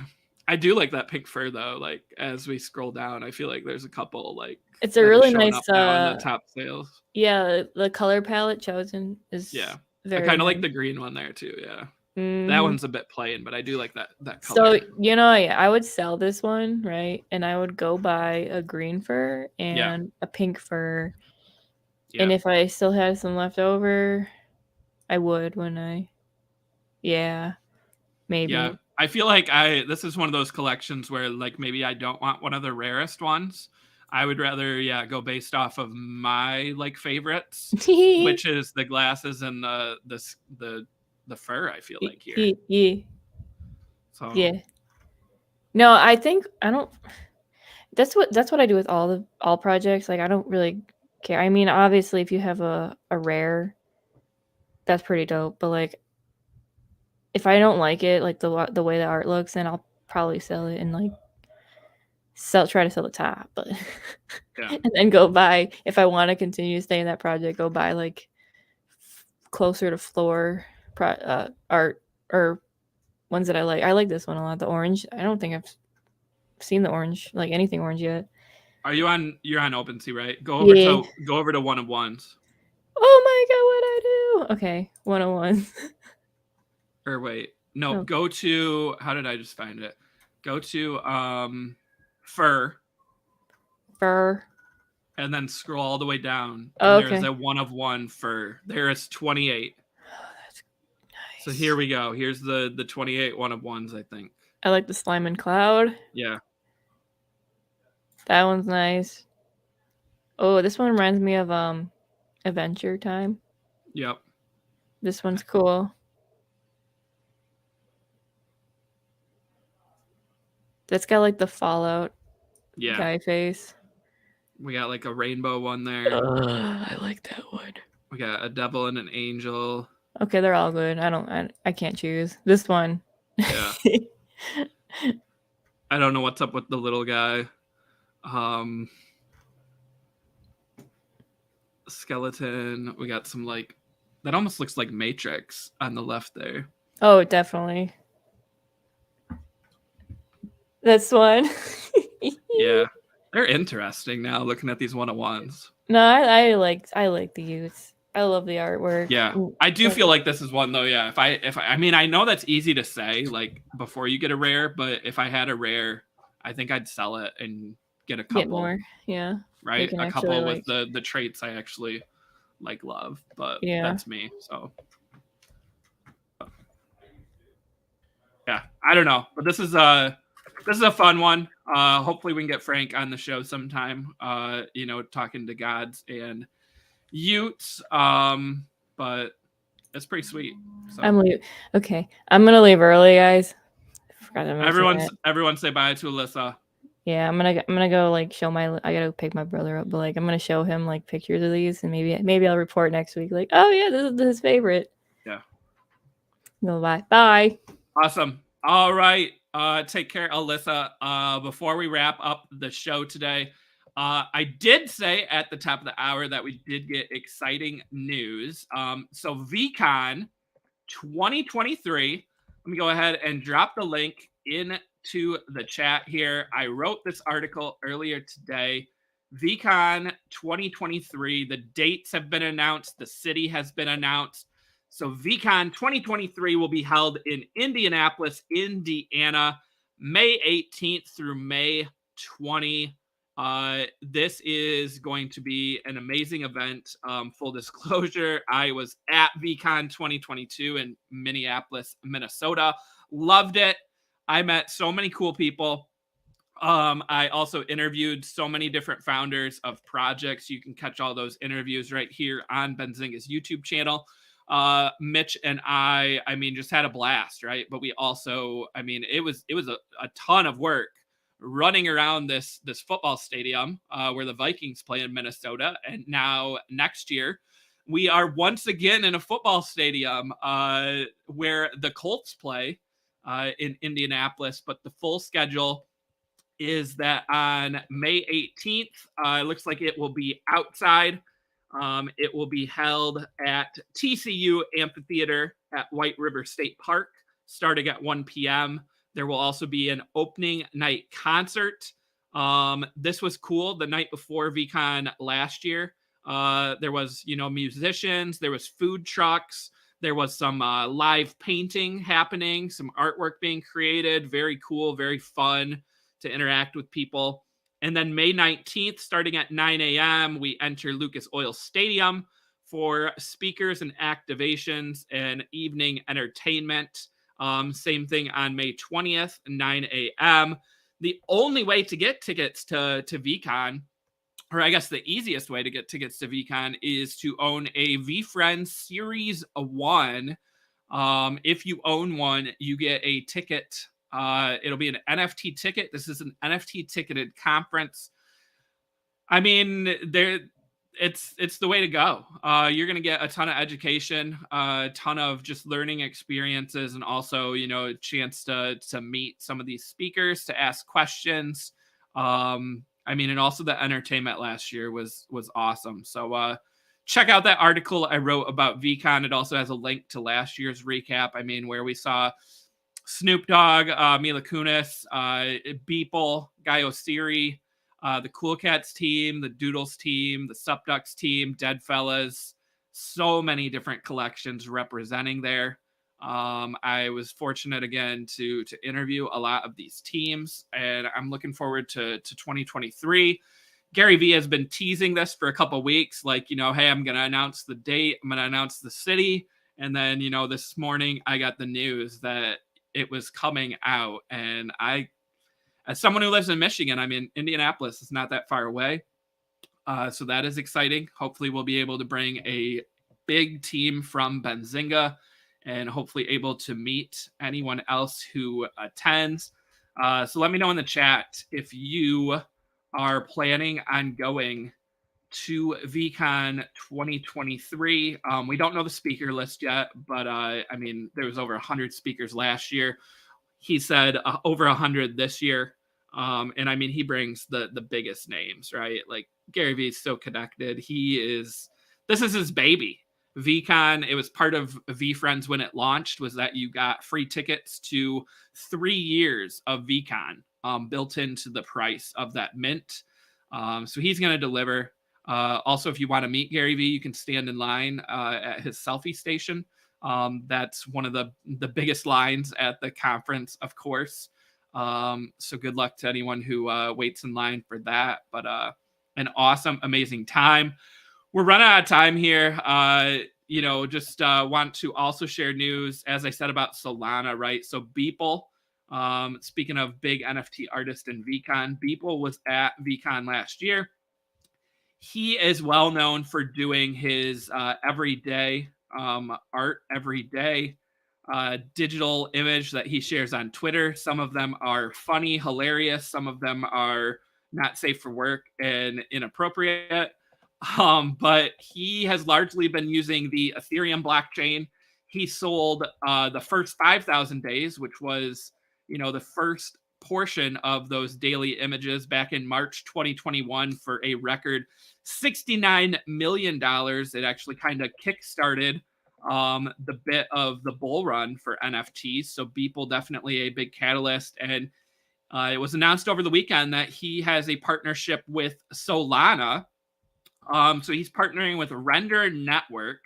I do like that pink fur though. Like, as we scroll down, I feel like there's a couple, like, it's a really nice up now in the top sales. Yeah, the color palette chosen is very I kind of like the green one there too. Yeah. That one's a bit plain, but I do like that color. So, I would sell this one, right? And I would go buy a green fur and a pink fur. Yeah. And if I still had some left over, I would maybe. Yeah. I feel like this is one of those collections where, like, maybe I don't want one of the rarest ones. I would rather, go based off of my, like, favorites, which is the glasses and the fur, I feel like, here. Yeah. So. Yeah. No, I think I don't. That's what I do with all projects. Like, I don't really care. I mean, obviously, if you have a rare, that's pretty dope. But, like, if I don't like it, like the way the art looks, then I'll probably sell it and, like, try to sell the top. But and then go buy, if I want to continue to stay in that project, go buy, like, closer to floor art or ones that I like. I like this one a lot. The orange. I don't think I've seen the orange, like anything orange yet. You're on OpenSea, right? Go over to one of ones. Oh my god, what'd I do? Okay, 101. Or wait, no, Go to, how did I just find it? Go to fur. And then scroll all the way down. And there's a one of one fur. There is 28. Oh, that's nice. So here we go. Here's the 28 one of ones, I think. I like the slime and cloud. Yeah. That one's nice. Oh, this one reminds me of Adventure Time. Yep. This one's cool. That's got, like, the Fallout guy face. We got, like, a rainbow one there. I like that one. We got a devil and an angel. Okay, they're all good. I can't choose. This one. Yeah. I don't know what's up with the little guy. Skeleton. We got some, like, that almost looks like Matrix on the left there. Oh, definitely. This one. Yeah. They're interesting now, looking at these 101s. No, I like the Utes. I love the artwork. Yeah, I do feel like this is one though. Yeah, I mean, I know that's easy to say, like, before you get a rare, but if I had a rare, I think I'd sell it and get a couple. Get more, yeah. Right, a couple with the traits I actually love, but that's me. So yeah, I don't know, but this is a fun one. Hopefully we can get Frank on the show sometime. Talking to gods and Utes, but it's pretty sweet. So. Okay, I'm gonna leave early, guys. Everyone say bye to Alyssa. Yeah, I'm gonna go, like, show I gotta pick my brother up, but, like, I'm gonna show him, like, pictures of these, and maybe I'll report next week, like, oh yeah, this is his favorite. Yeah. No, bye. Awesome. All right. Take care, Alyssa. Before we wrap up the show today, I did say at the top of the hour that we did get exciting news. So VCon 2023. Let me go ahead and drop the link into the chat here. I wrote this article earlier today. VCon 2023. The dates have been announced. The city has been announced. So VCon 2023 will be held in Indianapolis, Indiana, May 18th through May 20. This is going to be an amazing event. Full disclosure, I was at VCon 2022 in Minneapolis, Minnesota. Loved it. I met so many cool people. I also interviewed so many different founders of projects. You can catch all those interviews right here on Benzinga's YouTube channel. Mitch and I mean, just had a blast, right? But we also, I mean, it was a ton of work running around this football stadium where the Vikings play in Minnesota. And now next year, we are once again in a football stadium where the Colts play in Indianapolis. But the full schedule is that on May 18th, it looks like it will be outside. It will be held at TCU Amphitheater at White River State Park, starting at 1 p.m. There will also be an opening night concert. This was cool. The night before VCon last year, there was, musicians, there was food trucks, there was some live painting happening, some artwork being created. Very cool, very fun to interact with people. And then May 19th, starting at 9 a.m., we enter Lucas Oil Stadium for speakers and activations and evening entertainment. Same thing on May 20th, 9 a.m. The only way to get tickets to VCon, or I guess the easiest way to get tickets to VCon, is to own a VFriend Series 1. If you own one, you get a ticket. It'll be an NFT ticket. This is an NFT ticketed conference. I mean, it's the way to go. You're going to get a ton of education, a ton of just learning experiences, and also, a chance to meet some of these speakers, to ask questions. And also the entertainment last year was awesome. So check out that article I wrote about VCon. It also has a link to last year's recap. Where we saw Snoop Dogg, Mila Kunis, Beeple, Guy Osiri, the Cool Cats team, the Doodles team, the Sup Ducks team, Deadfellas. So many different collections representing there. I was fortunate again to interview a lot of these teams, and I'm looking forward to 2023. Gary Vee has been teasing this for a couple weeks, like, hey, I'm going to announce the date, I'm going to announce the city. And then, this morning I got the news that it was coming out, and I, as someone who lives in Michigan, Indianapolis is not that far away. So that is exciting. Hopefully we'll be able to bring a big team from Benzinga and hopefully able to meet anyone else who attends. So let me know in the chat if you are planning on going to VCon 2023. We don't know the speaker list yet, but there was over 100 speakers last year. He said over 100 this year. He brings the biggest names, right? Like Gary Vee is so connected. This is his baby. VCon, it was part of VFriends when it launched, was that you got free tickets to 3 years of VCon built into the price of that mint. So he's going to deliver. Also, if you want to meet Gary Vee, you can stand in line at his selfie station. That's one of the biggest lines at the conference, of course. So good luck to anyone who waits in line for that. But an awesome, amazing time. We're running out of time here. Just want to also share news, as I said, about Solana, right? So Beeple, speaking of big NFT artist in VCon, Beeple was at VCon last year. He is well known for doing his everyday art, everyday digital image that he shares on Twitter. Some of them are funny, hilarious. Some of them are not safe for work and inappropriate. But he has largely been using the Ethereum blockchain. he sold the first 5,000 days, which was, the first portion of those daily images back in March 2021 for a record $69 million. It actually kind of kickstarted the bit of the bull run for NFTs. So Beeple definitely a big catalyst. And it was announced over the weekend that he has a partnership with Solana. So he's partnering with Render Network,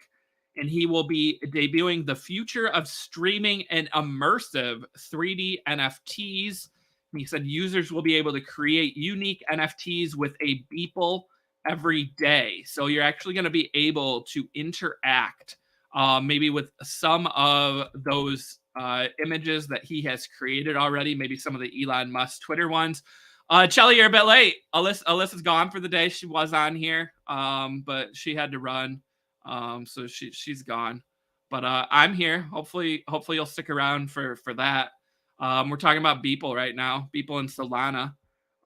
and he will be debuting the future of streaming and immersive 3D NFTs. And he said users will be able to create unique NFTs with a Beeple every day. So you're actually going to be able to interact maybe with some of those images that he has created already, maybe some of the Elon Musk Twitter ones. Chelly, you're a bit late. Alyssa's gone for the day. She was on here, but she had to run. So she's gone. But I'm here. Hopefully you'll stick around for that. We're talking about Beeple right now, Beeple and Solana.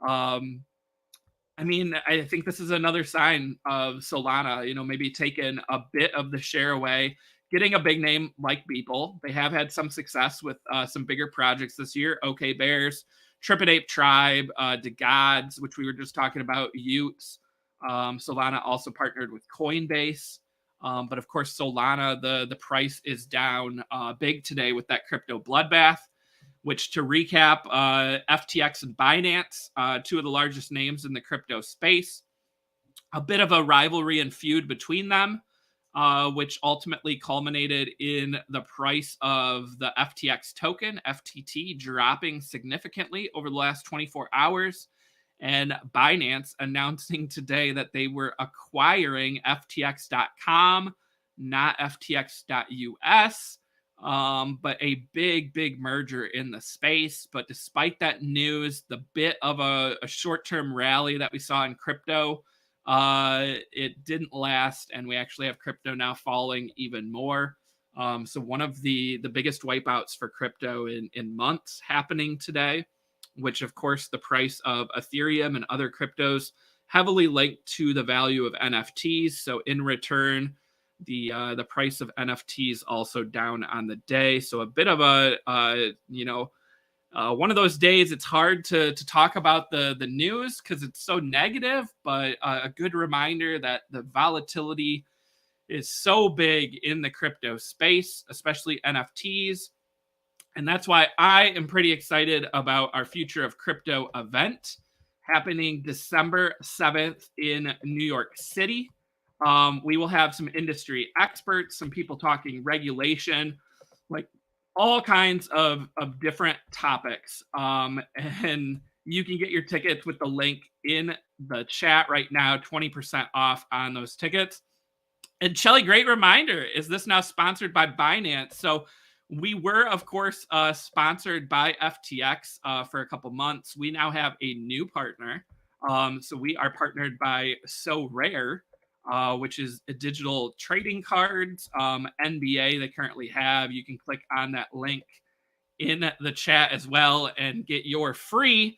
I mean, I think this is another sign of Solana, maybe taking a bit of the share away, getting a big name like Beeple. They have had some success with some bigger projects this year. OK Bears, Trippin' Ape Tribe, The Gods, which we were just talking about, Utes. Solana also partnered with Coinbase. But of course, Solana, the price is down big today with that crypto bloodbath, which, to recap, FTX and Binance, two of the largest names in the crypto space. A bit of a rivalry and feud between them, which ultimately culminated in the price of the FTX token, FTT, dropping significantly over the last 24 hours. And Binance announcing today that they were acquiring FTX.com, not FTX.us. But a big merger in the space. But despite that news, the bit of a short-term rally that we saw in crypto, it didn't last, and we actually have crypto now falling even more. So one of the biggest wipeouts for crypto in months happening today, which of course the price of Ethereum and other cryptos heavily linked to the value of NFTs. So in return, the price of NFTs also down on the day. So a bit of a one of those days. It's hard to talk about the news because it's so negative, but a good reminder that the volatility is so big in the crypto space, especially NFTs. And that's why I am pretty excited about our Future of Crypto event happening December 7th in New York City. We will have some industry experts, some people talking regulation, like all kinds of different topics. And you can get your tickets with the link in the chat right now, 20% off on those tickets. And Shelly, great reminder, is this now sponsored by Binance? So we were, of course, sponsored by FTX for a couple months. We now have a new partner. So we are partnered by So Rare, which is a digital trading cards, NBA they currently have. You can click on that link in the chat as well and get your free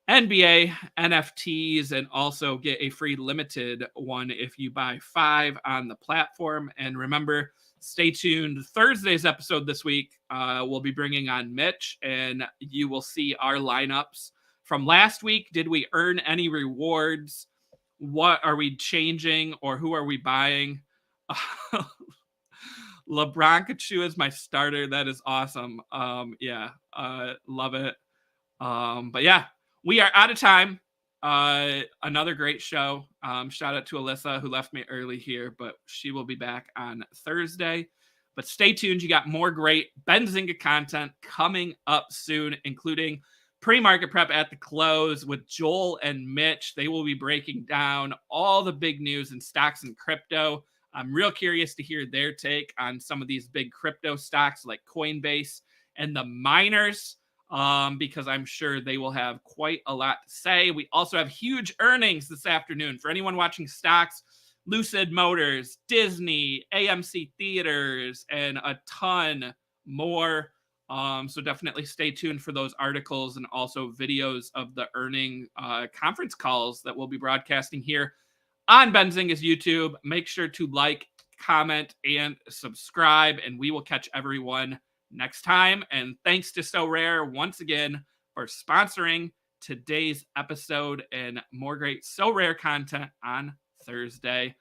NBA NFTs and also get a free limited one if you buy 5 on the platform. And remember, stay tuned. Thursday's episode this week, we'll be bringing on Mitch, and you will see our lineups from last week. Did we earn any rewards? What are we changing, or who are we buying? LeBron is my starter. That is awesome. Love it. But yeah, we are out of time. Another great show. Shout out to Alyssa, who left me early here, but she will be back on Thursday. But stay tuned. You got more great Benzinga content coming up soon, including pre-market prep at the close with Joel and Mitch. They will be breaking down all the big news in stocks and crypto. I'm real curious to hear their take on some of these big crypto stocks like Coinbase and the miners, because I'm sure they will have quite a lot to say. We also have huge earnings this afternoon. For anyone watching stocks, Lucid Motors, Disney, AMC Theaters, and a ton more. So definitely stay tuned for those articles and also videos of the earning conference calls that we'll be broadcasting here on Benzinga's YouTube. Make sure to like comment, and subscribe, and we will catch everyone next time. And thanks to So Rare once again for sponsoring today's episode and more great So Rare content on Thursday.